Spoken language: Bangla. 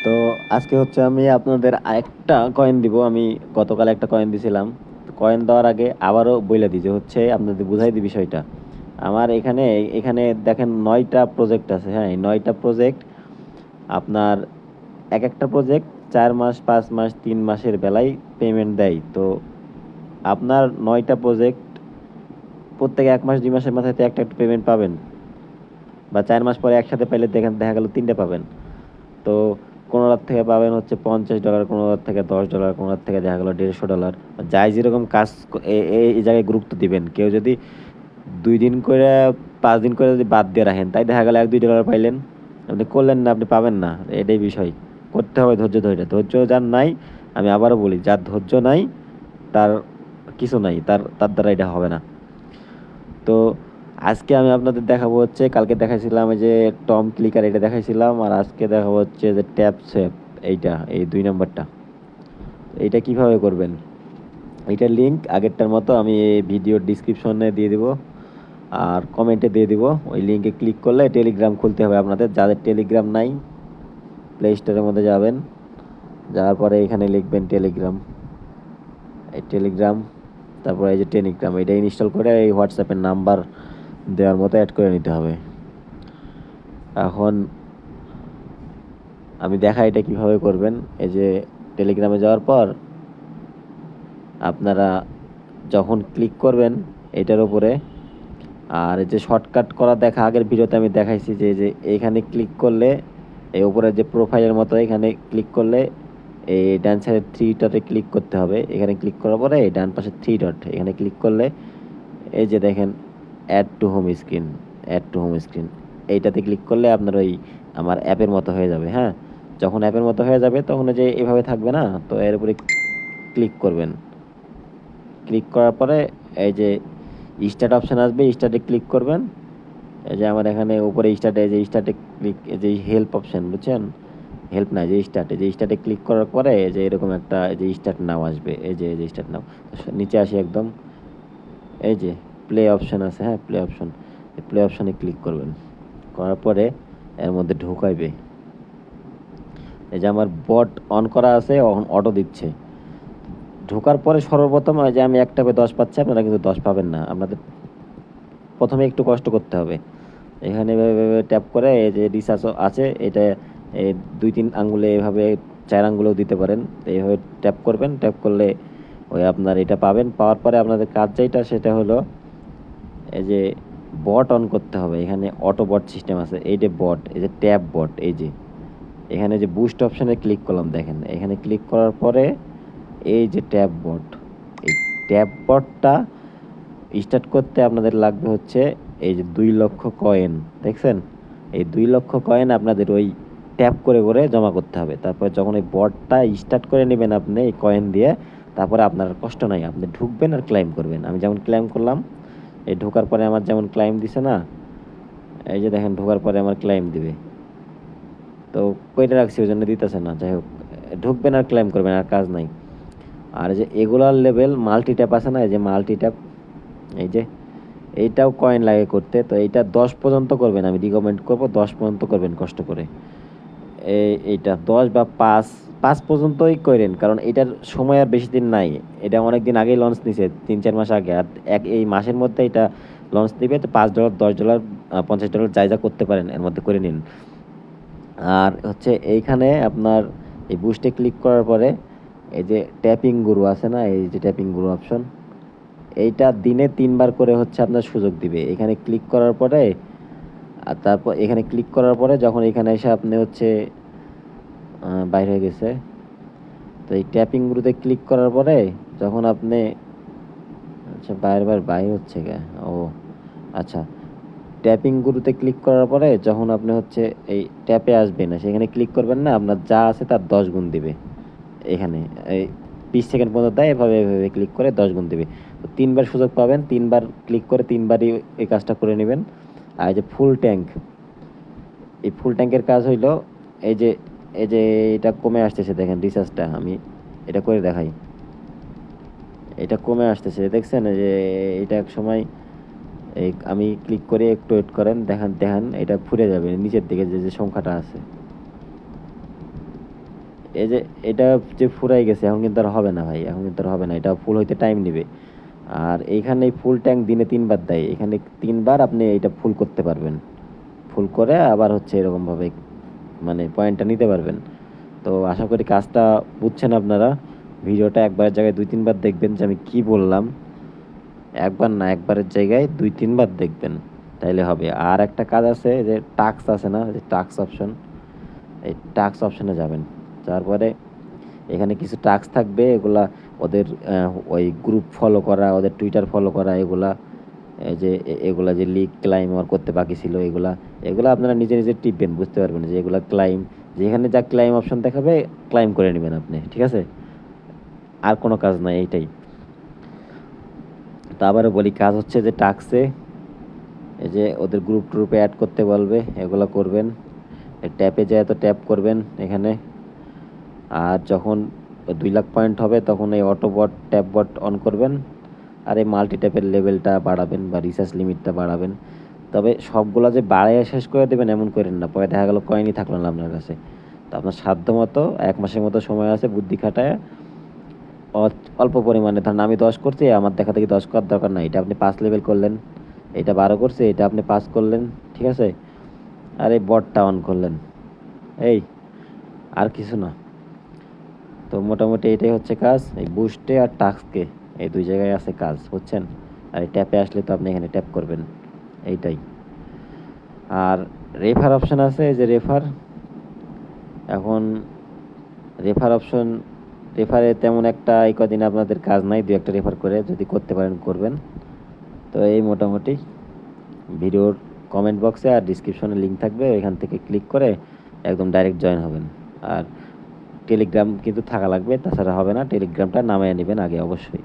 তো আজকে হচ্ছে আমি আপনাদের আরেকটা কয়েন দিব। আমি গতকাল একটা কয়েন দিছিলাম। কয়েন দেওয়ার আগে আবারও বইলা দিই যে হচ্ছে আপনাদের বুঝাই দিই বিষয়টা। আমার এখানে এখানে দেখেন ৯টা প্রজেক্ট আছে। হ্যাঁ, এই ৯টা প্রজেক্ট আপনার একটা প্রজেক্ট ৪ মাস, ৫ মাস, ৩ মাসের বেলায় পেমেন্ট দেয়। তো আপনার ৯টা প্রজেক্ট প্রত্যেক ১ মাস ২ মাসের মাথায় তো একটা একটা পেমেন্ট পাবেন, বা ৪ মাস পরে একসাথে পাইলে দেখেন দেখা গেল ৩টে পাবেন। তো কোনোটার থেকে পাবেন হচ্ছে $50, কোনোটার থেকে $10, কোনোটার থেকে দেখা গেলো $150। যাই যেরকম কাজ এই জায়গায় গুরুত্ব দিবেন। কেউ যদি 2 দিন করে 5 দিন করে যদি বাদ দিয়ে রাখেন, তাই দেখা গেল $1-2 পাইলেন, আপনি করলেন না, আপনি পাবেন না। এটাই বিষয়। করতে হবে ধৈর্য ধরে। ধৈর্য যার নাই, আমি আবারও বলি, যার ধৈর্য নাই তার কিছু নাই, তার তার দ্বারা এটা হবে না। তো আজকে আমি আপনাদের দেখাবো হচ্ছে, কালকে দেখাইছিলাম এই যে টম ক্লিকার, এটা দেখাইছিলাম, আর আজকে দেখাবো হচ্ছে যে ট্যাপ সোয়াপ, এইটা এই 2 নম্বরটা। এইটা কিভাবে করবেন, এইটার লিঙ্ক আগেরটার মতো আমি এই ভিডিওর ডিসক্রিপশনে দিয়ে দিব আর কমেন্টে দিয়ে দিব। ওই লিঙ্কে ক্লিক করলে টেলিগ্রাম খুলতে হবে আপনাদের। যাদের টেলিগ্রাম নাই, প্লে স্টোরের মধ্যে যাবেন, যাওয়ার পরে এখানে লিখবেন টেলিগ্রাম, এই টেলিগ্রাম, তারপরে এই যে টেলিগ্রাম, এটা ইনস্টল করে এই হোয়াটসঅ্যাপের নাম্বার দেওয়ার মতো অ্যাড করে নিতে হবে। এখন আমি দেখাই এটা কিভাবে করবেন। এই যে টেলিগ্রামে যাওয়ার পর আপনারা যখন ক্লিক করবেন এটার উপরে, আর এই যে শর্টকাট করা দেখা আগের ভিডিওতে আমি দেখাইছি যে এইখানে ক্লিক করলে এই উপরে যে প্রোফাইলের মতো এখানে ক্লিক করলে এই ডান সাইডের 3 ডটে ক্লিক করতে হবে। এখানে ক্লিক করার পরে এই ডান পাশে 3 ডট, এখানে ক্লিক করলে এই যে দেখেন add to home screen, add to home screen, এইটাতে ক্লিক করলে আপনার ওই আমার অ্যাপের মতো হয়ে যাবে। হ্যাঁ, যখন অ্যাপের মতো হয়ে যাবে তখন যে এভাবে থাকবে না, তো এর উপরে ক্লিক করবেন। ক্লিক করার পরে এই যে স্টার্ট অপশান আসবে, স্টার্টে ক্লিক করবেন। এই যে আমার এখানে উপরে স্টার্টে, এই যে স্টার্টে ক্লিক, এই যে হেল্প অপশান, বুঝছেন, হেল্প না, যে স্টার্টে, যে স্টার্টে ক্লিক করার পরে এই যে এরকম একটা এই যে স্টার্ট নাও আসবে, এই যে স্টার্ট নাও। নিচে আসি একদম, এই যে প্লে অপশান আছে, হ্যাঁ প্লে অপশান, এই প্লে অপশানে ক্লিক করবেন। করার পরে এর মধ্যে ঢোকাইবে। এই যে আমার বট অন করা আছে, অটো দিচ্ছে। ঢোকার পরে সর্বপ্রথম যে আমি 1 ট্যাপে 10 পাচ্ছি, আপনারা কিন্তু 10 পাবেন না। আপনাদের প্রথমে একটু কষ্ট করতে হবে। এখানে ট্যাপ করে এই যে রিসার্চ আছে, এটা এই 2-3 আঙ্গুলে এভাবে 4 আঙ্গুলেও দিতে পারেন। তো এইভাবে ট্যাপ করবেন, ট্যাপ করলে ওই আপনার এটা পাবেন। পাওয়ার পরে আপনাদের কাজ যেটা সেটা হলো এই যে বট অন করতে হবে। এখানে অটো বট সিস্টেম আছে, এই যে বট, এই যে ট্যাপ বট, এই যে এখানে যে বুস্ট অপশানে ক্লিক করলাম, দেখেন এখানে ক্লিক করার পরে এই যে ট্যাপ বট, এই ট্যাপ বটটা স্টার্ট করতে আপনাদের লাগবে হচ্ছে এই যে 2 লক্ষ কয়েন, দেখছেন, এই 2 লক্ষ কয়েন আপনাদের ওই ট্যাপ করে করে জমা করতে হবে। তারপরে যখন এই বটটা স্টার্ট করে নেবেন আপনি এই কয়েন দিয়ে, তারপরে আপনার কষ্ট নাই, আপনি ঢুকবেন আর ক্লাইম করবেন। আমি যেমন ক্লাইম করলাম, এই ঢোকার পরে আমার যেমন ক্লাইম দিছে না, এই যে দেখেন ঢোকার পরে আমার ক্লাইম দিবে। তো কইটা রাখছি ওই জন্য দিতেছে না, যাই হোক, ঢুকবেন আর ক্লাইম করবেন, আর কাজ নাই। আর যে এগুলার লেভেল মাল্টি ট্যাপ আছে না, এই যে মাল্টি ট্যাপ, এই যে এইটাও কয়েন লাগে করতে। তো এইটা 10 পর্যন্ত করবেন, আমি রিকমেন্ড করবো 10 পর্যন্ত করবেন কষ্ট করে। এইটা 10 বা 5 পর্যন্তই করেন, কারণ এটার সময় আর বেশি দিন নাই। এটা অনেক দিন আগেই লঞ্চ নিছে, 3-4 মাস আগে, আর এই মাসের মধ্যে এটা লঞ্চ দিবে। তো $5, $10, $50 যাই যা করতে পারেন এর মধ্যে করে নিন। আর হচ্ছে এইখানে আপনার এই বুস্টে ক্লিক করার পরে এই যে ট্যাপিং গুরু আছে না, এই যে ট্যাপিং গুরু অপশন, এইটা দিনে 3 বার করে হচ্ছে আপনার সুযোগ দিবে। এখানে ক্লিক করার পরে, আর তারপর এখানে ক্লিক করার পরে যখন এখানে এসে আপনি হচ্ছে বাইরে হয়ে গেছে, তো এই ট্যাপিং গুরুতে ক্লিক করার পরে যখন আপনি, আচ্ছা বাইরে হচ্ছে গে, ও আচ্ছা, ট্যাপিং গুরুতে ক্লিক করার পরে যখন আপনি হচ্ছে এই ট্যাপে আসবেন না, সেখানে ক্লিক করবেন না, আপনার যা আছে তার 10 গুণ দিবে। এখানে এই 20 সেকেন্ড পর্যন্ত দেয়, এভাবে এভাবে ক্লিক করে 10 গুণ দিবে। তো 3 বার সুযোগ পাবেন, 3 বার ক্লিক করে 3 বারই এই কাজটা করে নেবেন। আর এই যে ফুল ট্যাঙ্ক, এই ফুল ট্যাঙ্কের কাজ হইলো এই যে এই যে এটা কমে আসতেছে, দেখেন রিচার্জটা আমি এটা করে দেখাই, এটা কমে আসতেছে দেখছেন, এই যে এটা এক সময় এই আমি ক্লিক করে একটু ওয়েট করেন, দেখেন দেখেন এটা ফুরে যাবে নিচের দিকে যে যে সংখ্যাটা আছে, এই যে এটা যে ফুরাই গেছে, এখন কিন্তু আর হবে না ভাই, এখন কিন্তু আর হবে না, এটা ফুল হইতে টাইম নেবে। আর এইখানে ফুল ট্যাঙ্ক দিনে 3 বার দেয়, এখানে 3 বার আপনি এটা ফুল করতে পারবেন। ফুল করে আবার হচ্ছে এরকমভাবে মানে পয়েন্টটা নিতে পারবেন। তো আশা করি কাজটা বুঝছেন আপনারা। ভিডিওটা একবারের জায়গায় 2-3 বার দেখবেন যে আমি কি বললাম। একবার না, একবারের জায়গায় 2-3 বার দেখবেন, তাইলে হবে। আর একটা কাজ আছে, যে টাস্ক আছে না, যে টাস্ক অপশন, এই টাস্ক অপশনে যাবেন। তারপরে এখানে কিছু টাস্ক থাকবে, এগুলা ওদের ওই গ্রুপ ফলো করা, ওদের টুইটার ফলো করা, এগুলা এই যে এগুলা যে লিগ ক্লাইম আর করতে বাকি ছিল, এগুলা এগুলা আপনারা নিজে নিজে টিপবেন, বুঝতে পারবেন যে এগুলা ক্লাইম, যেখানে যা ক্লাইম অপশন দেখাবে ক্লাইম করে নেবেন আপনি, ঠিক আছে? আর কোনো কাজ নাই, এইটাই। তা আবারও বলি, কাজ হচ্ছে যে টাস্কে এই যে ওদের গ্রুপে অ্যাড করতে বলবে, এগুলো করবেন। ট্যাপে যায় তো ট্যাপ করবেন এখানে। আর যখন 2 লাখ পয়েন্ট হবে তখন এই auto bot tap bot on করবেন। আর এই মাল্টি ট্যাপের লেভেলটা বাড়াবেন বা রিসার্চ লিমিটটা বাড়াবেন। তবে সবগুলা যে বাড়াইয়া শেষ করে দেবেন এমন করেন না, পরে দেখা গেল কয়েনই থাকলো না আপনার কাছে। তো আপনার সাধ্য মতো 1 মাসের মতো সময় আছে, বুদ্ধি খাটায় অল্প পরিমাণে, ধরেন আমি 10 করছি, আমার দেখা দেখি 10 করার দরকার নাই, এটা আপনি 5 লেভেল করলেন। এটা 12 করছে, এটা আপনি 5 করলেন, ঠিক আছে? আর এই বটটা অন করলেন, এই আর কিছু না। তো মোটামুটি এটাই হচ্ছে কাজ, এই বুস্টে আর টাস্কে, এই 2 জায়গায় আছে কাজ, বুঝছেন? আর এই ট্যাপে আসলে তো আপনি এখানে ট্যাপ করবেন, এইটাই। আর রেফার অপশন আছে, এই যে রেফার। এখন রেফার অপশন, রেফারে তেমন একটা এই কদিন আপনাদের কাজ নাই, 2-1টা রেফার করে যদি করতে পারেন করবেন। তো এই মোটামুটি ভিডিওর কমেন্ট বক্সে আর ডিসক্রিপশনে লিঙ্ক থাকবে, এখান থেকে ক্লিক করে একদম ডাইরেক্ট জয়েন হবেন। আর টেলিগ্রাম কিন্তু থাকা লাগবে, তাছাড়া হবে না, টেলিগ্রামটা নামিয়ে নেবেন আগে অবশ্যই।